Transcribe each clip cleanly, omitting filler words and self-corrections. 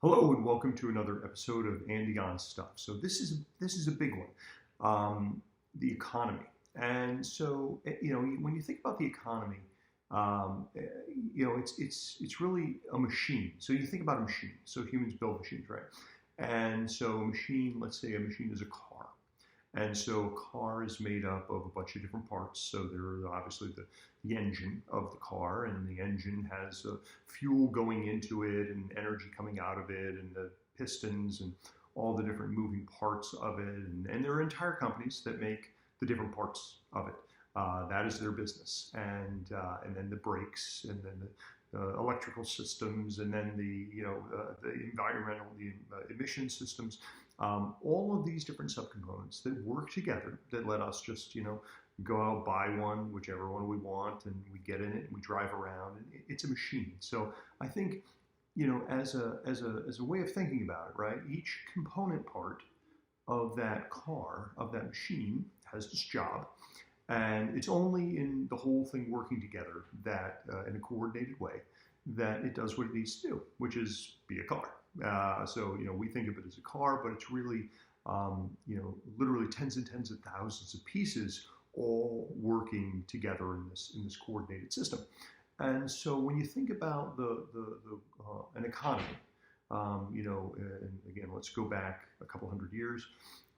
Hello and welcome to another episode of Andy on Stuff. So this is a big one, the economy. And so when you think about the economy, it's really a machine. So you think about a machine. So humans build machines, right? And so a machine, let's say a machine is a car. And so a car is made up of a bunch of different parts. So there's obviously the engine of the car, and the engine has fuel going into it and energy coming out of it, and the pistons and all the different moving parts of it. And there are entire companies that make the different parts of it. That is their business. And then the brakes, and then the electrical systems, and then the environmental, emission systems. All of these different subcomponents that work together that let us just go out, buy one, whichever one we want, and we get in it and we drive around, and it's a machine. So I think as a way of thinking about it, right? Each component part of that car, of that machine, has this job. And it's only in the whole thing working together that, in a coordinated way, that it does what it needs to do, which is be a car. So we think of it as a car, but it's really, literally tens and tens of thousands of pieces all working together in this coordinated system. And so when you think about an economy, and again, let's go back a couple hundred years.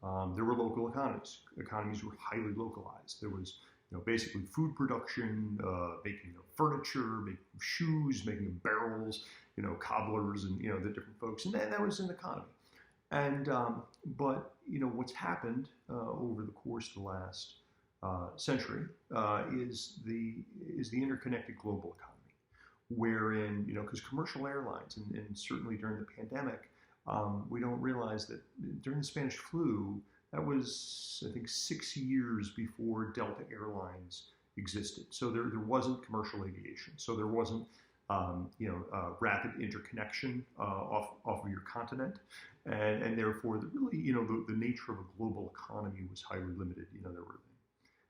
There were local economies. Economies were highly localized. There was, basically food production, making of furniture, making of shoes, making of barrels, cobblers, and the different folks, and that was an economy. And but what's happened over the course of the last century is the interconnected global economy, wherein because commercial airlines, and certainly during the pandemic. We don't realize that during the Spanish flu, that was, I think, 6 years before Delta Airlines existed. So there wasn't commercial aviation. So there wasn't, rapid interconnection off of your continent. And therefore, the nature of a global economy was highly limited. There were,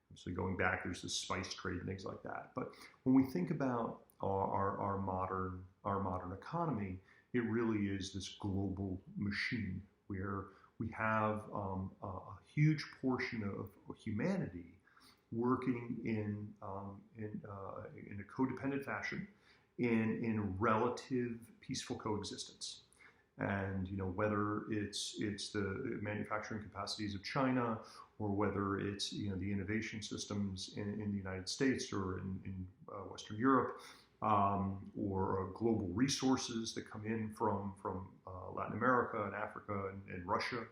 obviously going back, there's the spice trade and things like that. But when we think about our modern economy, it really is this global machine where we have a huge portion of humanity working in a codependent fashion in relative peaceful coexistence. And whether it's the manufacturing capacities of China, or whether it's the innovation systems in the United States or in Western Europe. Or global resources that come in from Latin America and Africa and Russia,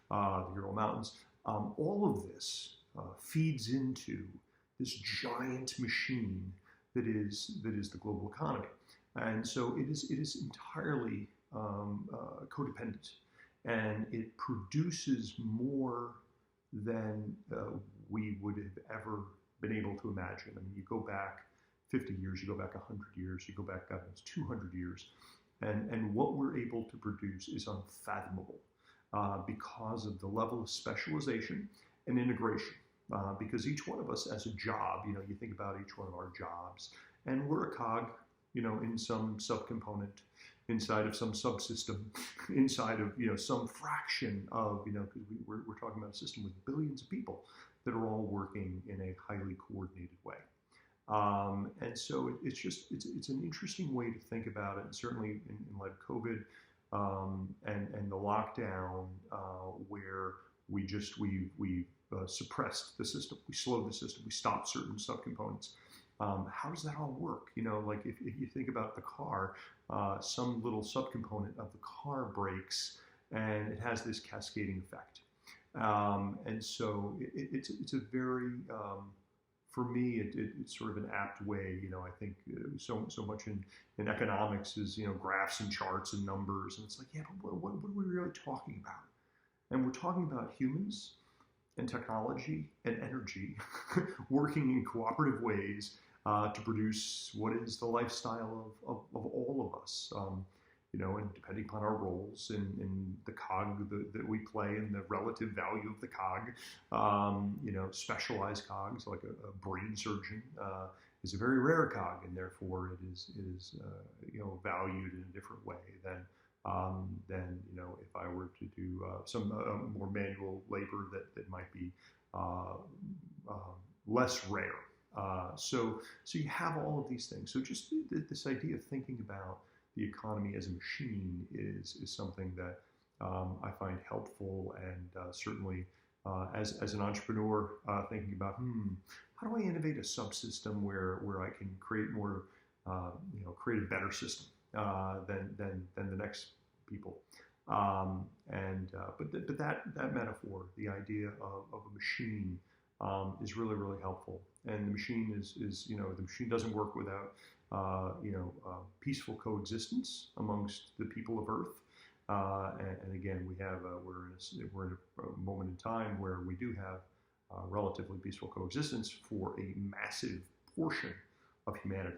the Ural Mountains. All of this feeds into this giant machine that is the global economy, and so it is entirely codependent, and it produces more than we would have ever been able to imagine. I mean, you go back 50 years, you go back 100 years, you go back 200 years, and what we're able to produce is unfathomable because of the level of specialization and integration. Because each one of us has a job. You think about each one of our jobs, and we're a cog, in some subcomponent, inside of some subsystem, inside of some fraction of because we're talking about a system with billions of people that are all working in a highly coordinated way. And so it's an interesting way to think about it, and certainly in light of COVID and the lockdown, where we suppressed the system, we slowed the system, we stopped certain subcomponents. How does that all work? Like if you think about the car, some little subcomponent of the car breaks, and it has this cascading effect. And so it's a very for me, it's sort of an apt way. I think so much in economics is graphs and charts and numbers, and it's like, yeah, but what are we really talking about? And we're talking about humans and technology and energy working in cooperative ways to produce what is the lifestyle of all of us. And depending upon our roles in the cog that we play and the relative value of the cog, specialized cogs like a brain surgeon is a very rare cog, and therefore it is valued in a different way than than if I were to do some more manual labor that might be uh, less rare. So you have all of these things. So just this idea of thinking about the economy as a machine is something that I find helpful, and certainly as an entrepreneur, thinking about how do I innovate a subsystem where I can create more create a better system than the next people. But that metaphor, the idea of a machine, is really helpful. And the machine is the machine doesn't work without peaceful coexistence amongst the people of Earth. And again, we're in a moment in time where we do have relatively peaceful coexistence for a massive portion of humanity.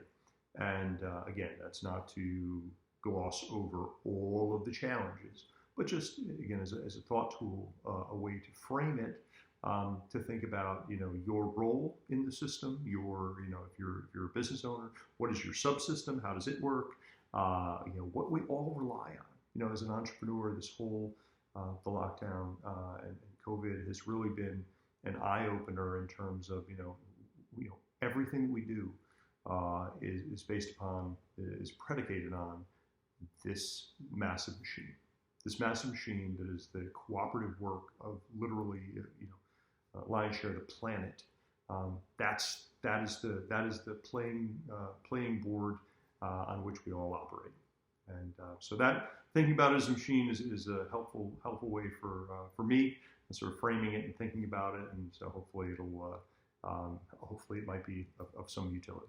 And again, that's not to gloss over all of the challenges, but just again as a thought tool, a way to frame it, to think about your role in the system. If you're a business owner, what is your subsystem? How does it work? What we all rely on. As an entrepreneur, this whole the lockdown and COVID has really been an eye opener in terms of everything that we do is based upon, is predicated on this massive machine. This massive machine that is the cooperative work of literally, lion's share of the planet. That is the playing board on which we all operate. And so that thinking about it as a machine is a helpful way for me, and sort of framing it and thinking about it. And so hopefully hopefully it might be of some utility.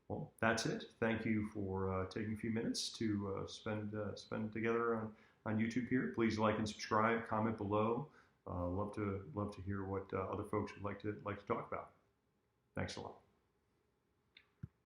Well, that's it. Thank you for taking a few minutes to spend together on YouTube here. Please like and subscribe. Comment below. Love to hear what other folks would like to talk about. Thanks a lot.